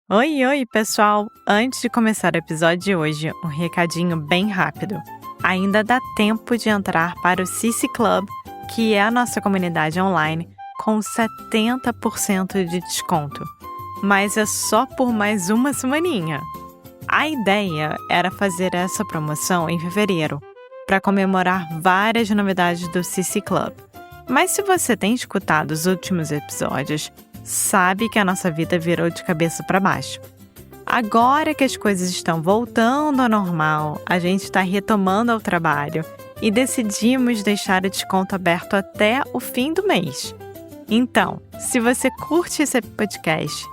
Oi, oi, pessoal! Antes de começar o episódio de hoje, um recadinho bem rápido. Ainda dá tempo de entrar para o CC Club, que é a nossa comunidade online, com 70% de desconto. Mas é só por mais uma semaninha. A ideia era fazer essa promoção em fevereiro, para comemorar várias novidades do CC Club. Mas se você tem escutado os últimos episódios, sabe que a nossa vida virou de cabeça para baixo. Agora que as coisas estão voltando ao normal, a gente está retomando ao trabalho e decidimos deixar o desconto aberto até o fim do mês. Então, se você curte esse podcast,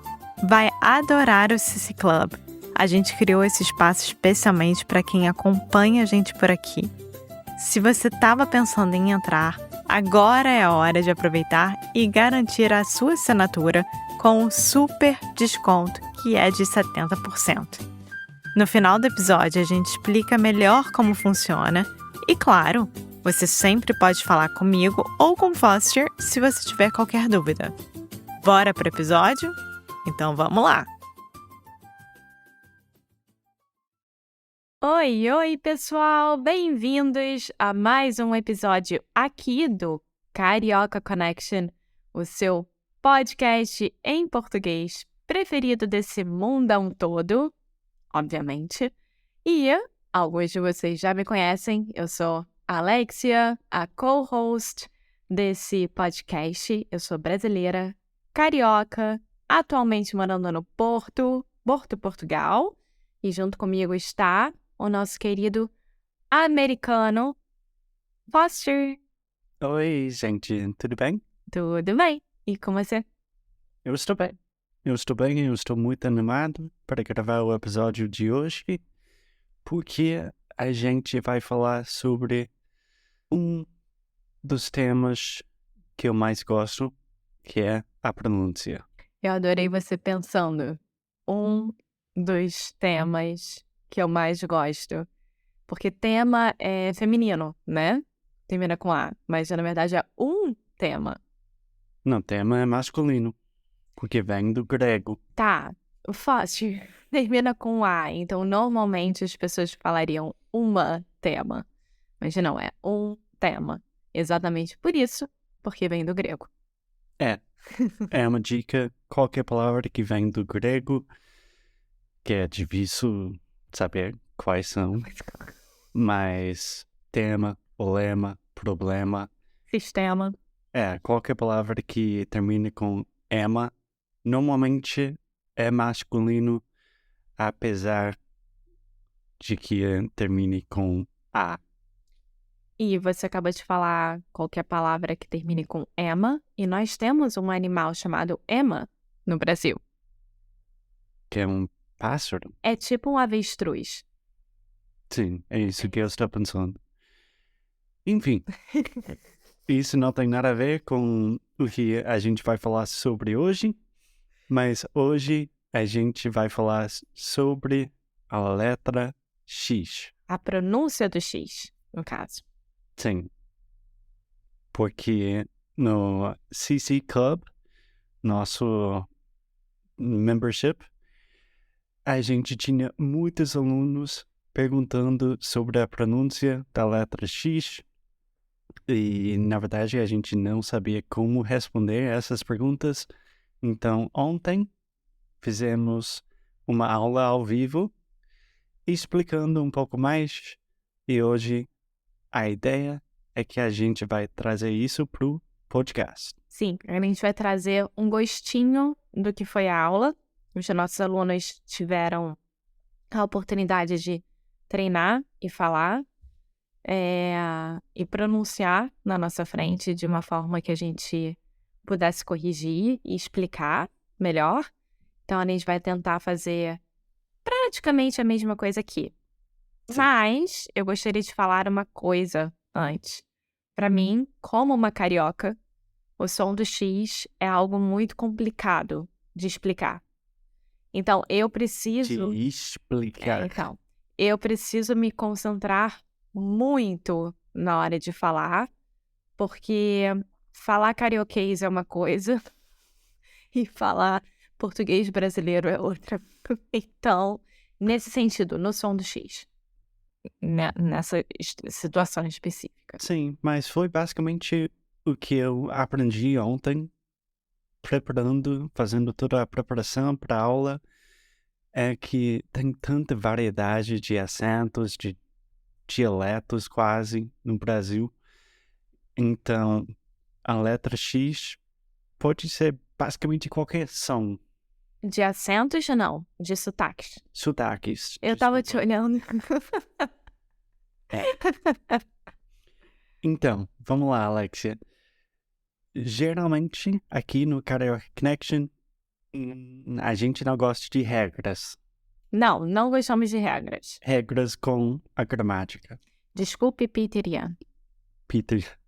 vai adorar o CC Club. A gente criou esse espaço especialmente para quem acompanha a gente por aqui. Se você estava pensando em entrar, agora é a hora de aproveitar e garantir a sua assinatura com um super desconto que é de 70%. No final do episódio, a gente explica melhor como funciona e, claro, você sempre pode falar comigo ou com Foster se você tiver qualquer dúvida. Bora pro episódio? Então vamos lá! Oi, pessoal! Bem-vindos a mais um episódio aqui do Carioca Connection, o seu podcast em português preferido desse mundão todo, obviamente. E alguns de vocês já me conhecem, eu sou a Alexia, a co-host desse podcast. Eu sou brasileira, carioca, atualmente morando no Porto, Portugal. E junto comigo está o nosso querido americano, Foster. Oi, gente, tudo bem? Tudo bem? E com você? Eu estou bem. Eu estou muito animado para gravar o episódio de hoje, porque a gente vai falar sobre um dos temas que eu mais gosto, que é a pronúncia. Eu adorei você pensando. Um dos temas que eu mais gosto. Porque tema é feminino, né? Termina com A. Mas na verdade é um tema. Não, tema é masculino, porque vem do grego. Tá, o fácil termina com A. Então normalmente as pessoas falariam uma tema. Mas não, é um tema. Exatamente por isso, porque vem do grego. É uma dica, qualquer palavra que vem do grego, que é difícil saber quais são, mas tema, lema, problema, Sistema. qualquer palavra que termine com ema, normalmente é masculino, apesar de que termine com a. E você acabou de falar qualquer palavra que termine com ema. E nós temos um animal chamado ema no Brasil. Que é um pássaro. É tipo um avestruz. Sim, é isso que eu estou pensando. Enfim, isso não tem nada a ver com o que a gente vai falar sobre hoje, mas hoje a gente vai falar sobre a letra X. A pronúncia do X, no caso. Sim, porque no CC Club, nosso membership, a gente tinha muitos alunos perguntando sobre a pronúncia da letra X e, na verdade, a gente não sabia como responder essas perguntas. Então, ontem fizemos uma aula ao vivo explicando um pouco mais e hoje a ideia é que a gente vai trazer isso para o podcast. Sim, a gente vai trazer um gostinho do que foi a aula. Os nossos alunos tiveram a oportunidade de treinar e falar e pronunciar na nossa frente de uma forma que a gente pudesse corrigir e explicar melhor. Então, a gente vai tentar fazer praticamente a mesma coisa aqui. Sim. Mas eu gostaria de falar uma coisa antes. Para mim, como uma carioca, o som do X é algo muito complicado de explicar. Então, eu preciso... De explicar. eu preciso me concentrar muito na hora de falar, porque falar carioquês é uma coisa e falar Português brasileiro é outra. Então, nesse sentido, no som do X, nessa situação específica. Sim, mas foi basicamente o que eu aprendi ontem, fazendo toda a preparação para a aula, é que tem tanta variedade de acentos, de dialetos quase no Brasil. Então, a letra X pode ser basicamente qualquer som. De acentos, não. De sotaques. Sotaques. Eu tava te olhando. Então, vamos lá, Alexia. Geralmente, aqui no Karaoke Connection, a gente não gosta de regras. Não gostamos de regras. Regras com a gramática. Desculpe, Peter Ian. Peter.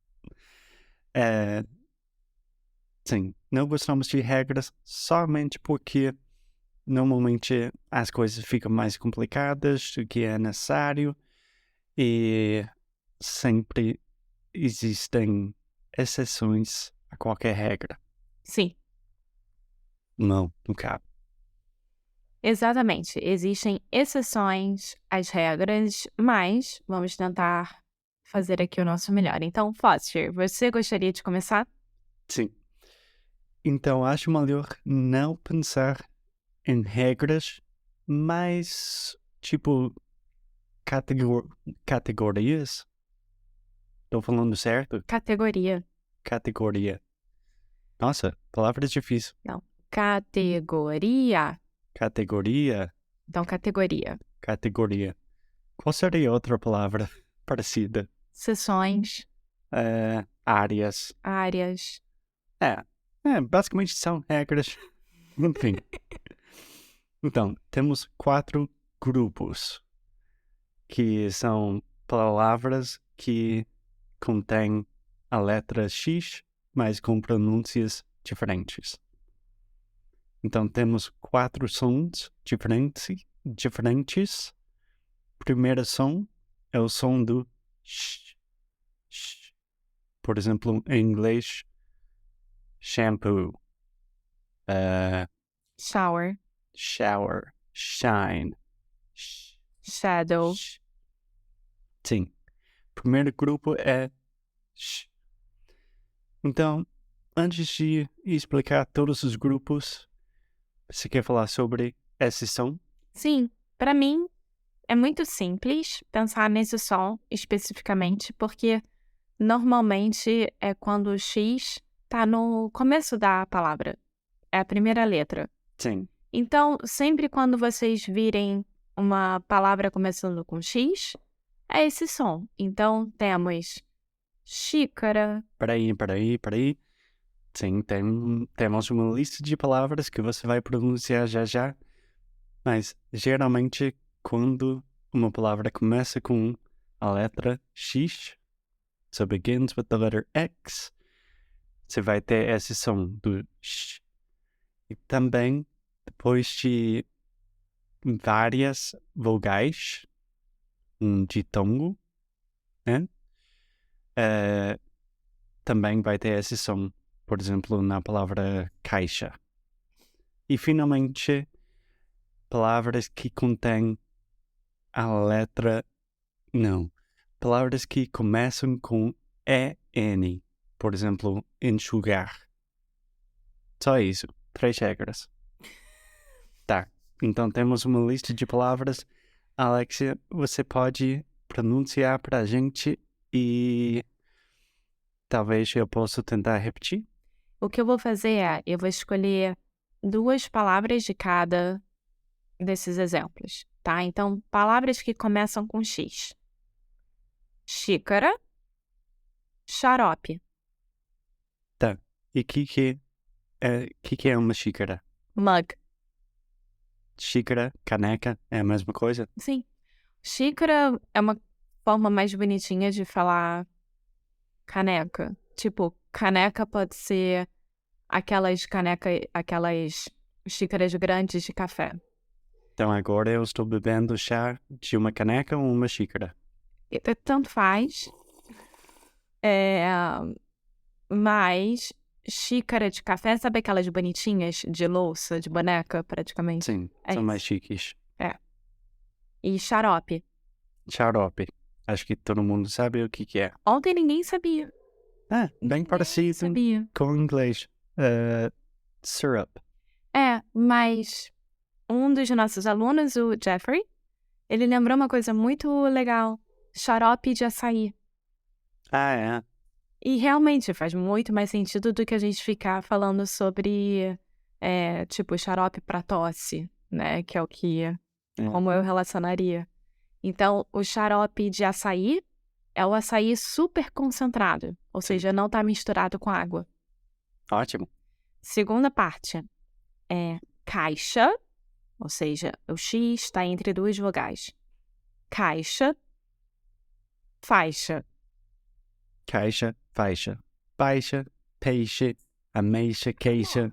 Sim, não gostamos de regras somente porque normalmente as coisas ficam mais complicadas do que é necessário e sempre existem exceções a qualquer regra. Sim, Não cabe. exatamente. Existem exceções às regras, mas vamos tentar fazer aqui o nosso melhor. Então, Foster, você gostaria de começar? Sim. Então, acho melhor não pensar em regras, mas, tipo, categorias. Estou falando certo? Categoria. Categoria. Nossa, palavra difícil. Não. Categoria. Categoria. Então, categoria. Categoria. Qual seria outra palavra parecida? Seções, Áreas. áreas. Basicamente são regras. Enfim. Então, temos 4 grupos, que são palavras que contêm a letra X, mas com pronúncias diferentes. Então, temos 4 sons diferentes. Primeiro som é o som do sh. Por exemplo, em inglês, shampoo, Shower, shower, shine, shadow. Sim. Primeiro grupo é sh. Então, antes de explicar todos os grupos, você quer falar sobre esse som? Sim, para mim é muito simples pensar nesse som especificamente, porque normalmente é quando o X tá no começo da palavra. É a primeira letra. Sim. Então, sempre quando vocês virem uma palavra começando com X, é esse som. Então, temos xícara. Peraí. Sim, temos uma lista de palavras que você vai pronunciar já. Mas, geralmente, quando uma palavra começa com a letra X, so begins with the letter X, você vai ter esse som do sh. E também, depois de várias vogais, um ditongo, né? Também vai ter esse som, por exemplo, na palavra caixa. E, finalmente, palavras que contêm a letra... Não. Palavras que começam com EN. Por exemplo, enxugar. Só isso. 3 regras. Tá. Então temos uma lista de palavras. Alexia, você pode pronunciar para a gente e talvez eu possa tentar repetir? O que eu vou fazer é, eu vou escolher 2 palavras de cada desses exemplos, tá? Então, palavras que começam com X. Xícara, xarope, Tá. E o que é uma xícara? mug. Xícara, caneca, é a mesma coisa? Sim. Xícara é uma forma mais bonitinha de falar caneca. Tipo, caneca pode ser aquelas xícaras grandes de café. Então agora eu estou bebendo chá de uma caneca ou uma xícara? Tanto faz. Mas xícara de café, sabe aquelas bonitinhas de louça, de boneca, praticamente? Sim, É são isso. mais chiques. E xarope. Xarope. Acho que todo mundo sabe o que é. Ontem ninguém sabia. Bem Ninguém parecido sabia. com o inglês. Syrup. Mas um dos nossos alunos, o Jeffrey, ele lembrou uma coisa muito legal. Xarope de açaí. É. E realmente faz muito mais sentido do que a gente ficar falando sobre, tipo, xarope para tosse, né? Que é o que, como eu relacionaria. Então, o xarope de açaí é o açaí super concentrado, ou seja, não tá misturado com água. Ótimo. Segunda parte é caixa, ou seja, o X está entre duas vogais. Caixa, faixa. Caixa, faixa. Baixa, peixe, ameixa, queixa.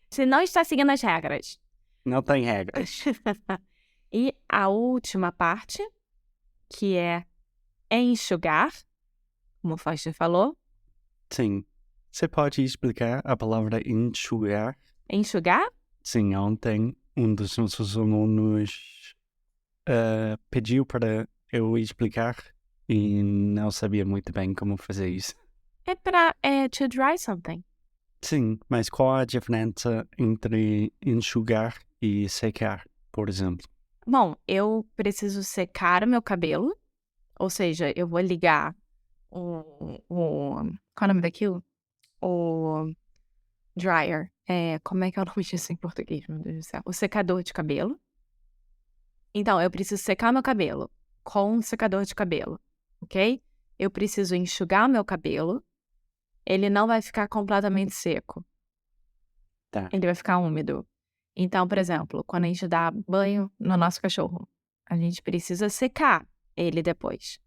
Você não está seguindo as regras. Não tem regras. E a última parte, que é enxugar, como o Foster falou. Sim. Você pode explicar a palavra enxugar? Enxugar? Sim, ontem um dos nossos alunos pediu para eu explicar e não sabia muito bem como fazer isso. É to dry something. Sim, mas qual a diferença entre enxugar e secar, por exemplo? Bom, eu preciso secar o meu cabelo, ou seja, eu vou ligar qual é o nome daquilo? O dryer. Como é que é o nome disso em português, meu Deus do céu? O secador de cabelo. Então, eu preciso secar meu cabelo com um secador de cabelo, ok? Eu preciso enxugar meu cabelo. Ele não vai ficar completamente seco. Tá. Ele vai ficar úmido. Então, por exemplo, quando a gente dá banho no nosso cachorro, a gente precisa secar ele depois.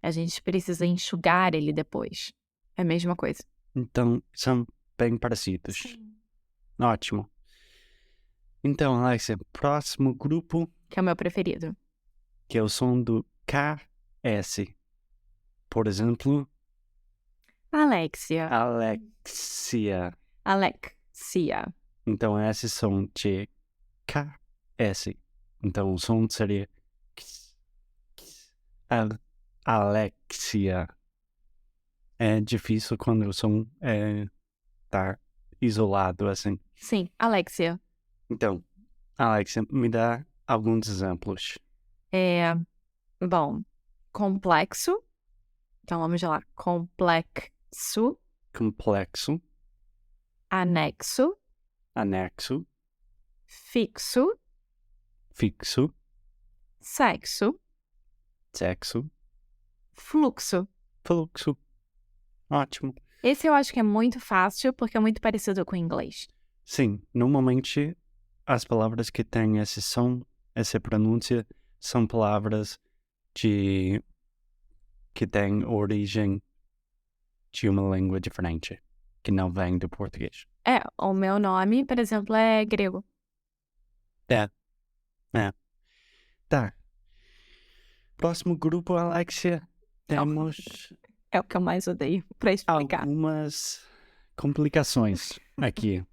A gente precisa enxugar ele depois. É a mesma coisa. Então, são bem parecidos. Ótimo. Então, Alexia, próximo grupo, Que é o meu preferido. que é o som do KS. Por exemplo, Alexia. Alexia. Alexia. Então, esse som de KS. Então, o som seria Alexia. É difícil quando o som tá isolado assim. Sim, Alexia. Então, Alexia, me dá alguns exemplos. Bom, complexo. Então vamos lá. Complexo. Complexo, Anexo. anexo, Fixo. fixo, Sexo. sexo, Fluxo. fluxo. Ótimo. Esse eu acho que é muito fácil porque é muito parecido com o inglês. Sim, normalmente as palavras que têm esse som, essa pronúncia, são palavras que têm origem de uma língua diferente, que não vem do português. O meu nome, por exemplo, é grego. Tá. Próximo grupo, Alexia, temos É o que eu mais odeio pra explicar. algumas complicações aqui.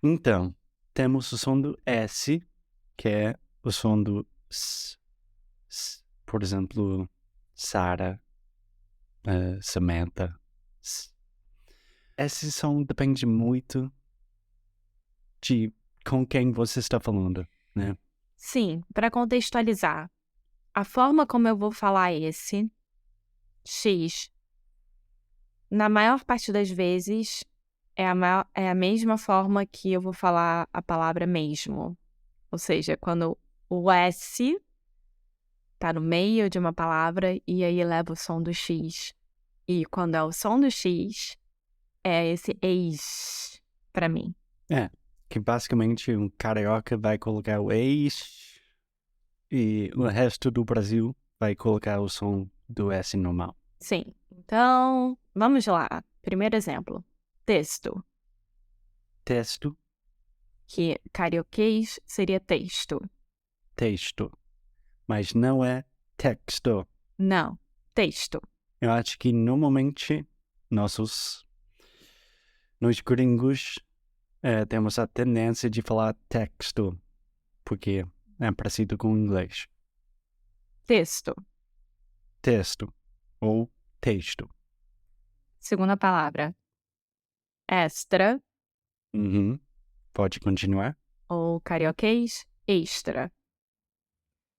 Então, temos o som do S, que é o som do S. Por exemplo, Sara, Samantha. S. Esse som depende muito de com quem você está falando, né? Sim, para contextualizar, a forma como eu vou falar esse X, na maior parte das vezes, é a mesma forma que eu vou falar a palavra mesmo. Ou seja, quando o S tá no meio de uma palavra e aí leva o som do X. E quando é o som do X, é esse ex pra mim. Que basicamente um carioca vai colocar o ex e o resto do Brasil vai colocar o som do S normal. Sim. Então, vamos lá. Primeiro exemplo. Texto. Texto, Que carioquês seria texto. texto. Mas não é texto. Não, texto. Eu acho que normalmente Nós gringos temos a tendência de falar texto, porque é parecido com o inglês. Texto. Texto ou texto. Segunda palavra. Extra. Uhum. Pode continuar. Ou carioquês, extra.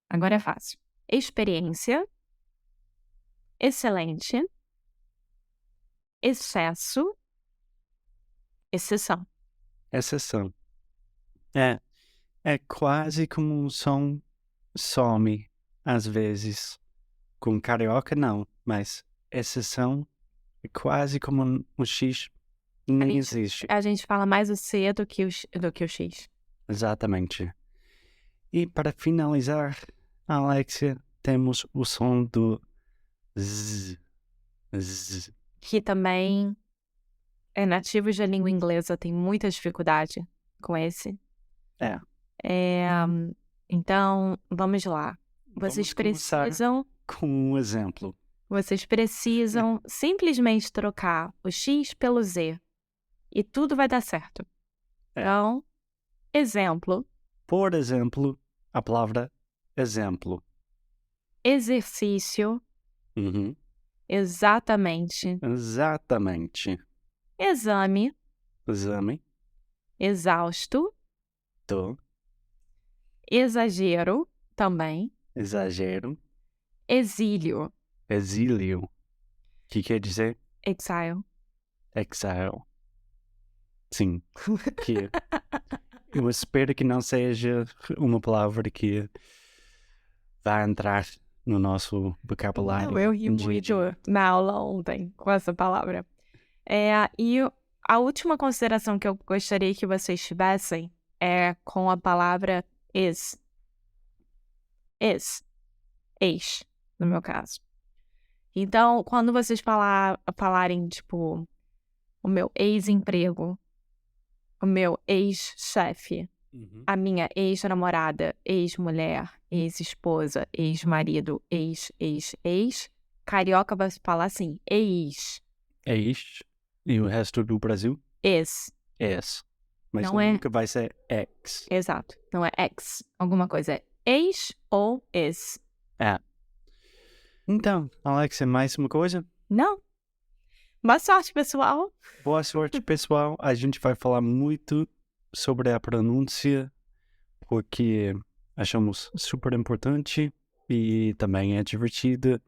Agora é fácil. Experiência. Excelente. Excesso. Exceção. Exceção. É quase como um som some, às vezes. Com carioca, não. Mas exceção é quase como um X. Nem existe. A gente fala mais o C do que o X. Exatamente. E para finalizar, Alexia, temos o som do Z. Z. Que também nativos da língua inglesa têm muita dificuldade com esse. Então, vamos lá. Vocês precisam... Com um exemplo. Vocês precisam simplesmente trocar o X pelo Z. E tudo vai dar certo. Então, exemplo. Por exemplo, a palavra exemplo. Exercício. Uhum. Exatamente. Exatamente. Exame. Exame. Exausto. Tô. Exagero. Também. Exagero. Exílio. Exílio. O que quer dizer? Exile. Exile. Sim. Que eu espero que não seja uma palavra que vai entrar no nosso vocabulário. Não, eu ri muito na aula ontem com essa palavra. E a última consideração que eu gostaria que vocês tivessem é com a palavra is. Is. Ex, no meu caso. Então, quando vocês falarem, tipo, o meu ex-emprego, o meu ex-chefe, a minha ex-namorada, ex-mulher, ex-esposa, ex-marido, ex, carioca vai falar assim, ex. Ex. E o resto do Brasil? Ex. Ex. Mas não nunca vai ser ex. Exato. Não é ex. Alguma coisa é ex ou ex. Então, Alexia, mais uma coisa? Não. Boa sorte, pessoal. Boa sorte, pessoal. A gente vai falar muito sobre a pronúncia, porque achamos super importante e também é divertido.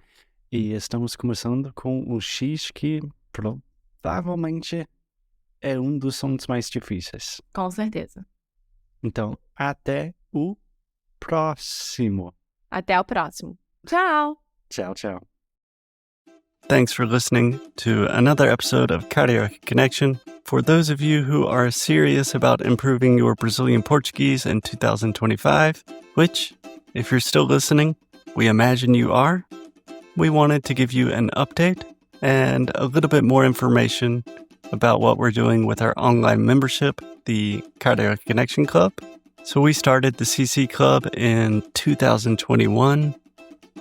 E estamos começando com o X, que provavelmente é um dos sons mais difíceis. Com certeza. Então, até o próximo. Até o próximo. Tchau. Ciao, ciao. Thanks for listening to another episode of Karaoke Connection. For those of you who are serious about improving your Brazilian Portuguese in 2025, which, if you're still listening, we imagine you are, we wanted to give you an update and a little bit more information about what we're doing with our online membership, the Karaoke Connection Club. So we started the CC Club in 2021,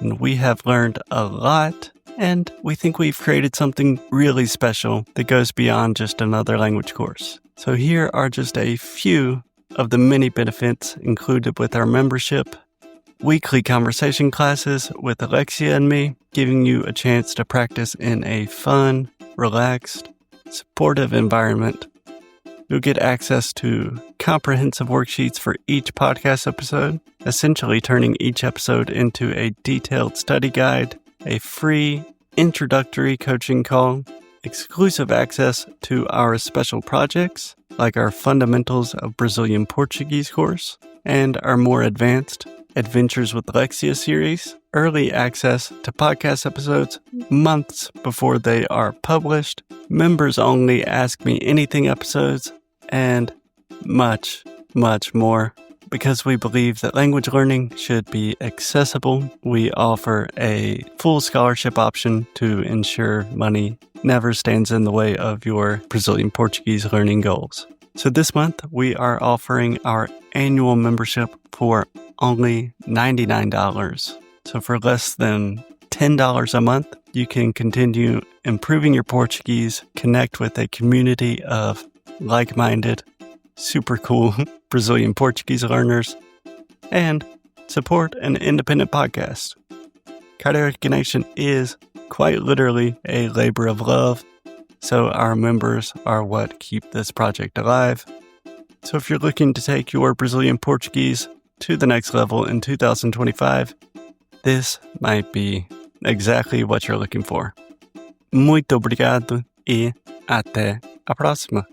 and we have learned a lot, and we think we've created something really special that goes beyond just another language course. So here are just a few of the many benefits included with our membership. Weekly conversation classes with Alexia and me, giving you a chance to practice in a fun, relaxed, supportive environment. You'll get access to comprehensive worksheets for each podcast episode, essentially turning each episode into a detailed study guide, a free introductory coaching call, exclusive access to our special projects, like our Fundamentals of Brazilian Portuguese course, and our more advanced Adventures with Alexia series, early access to podcast episodes months before they are published, members only Ask Me Anything episodes, and much, much more. Because we believe that language learning should be accessible, we offer a full scholarship option to ensure money never stands in the way of your Brazilian Portuguese learning goals. So this month, we are offering our annual membership for only $99. So for less than $10 a month, you can continue improving your Portuguese, connect with a community of like-minded, super cool Brazilian Portuguese learners, and support an independent podcast. Cardiac Connection is quite literally a labor of love, so our members are what keep this project alive. So if you're looking to take your Brazilian Portuguese to the next level in 2025, this might be exactly what you're looking for. Muito obrigado e até a próxima.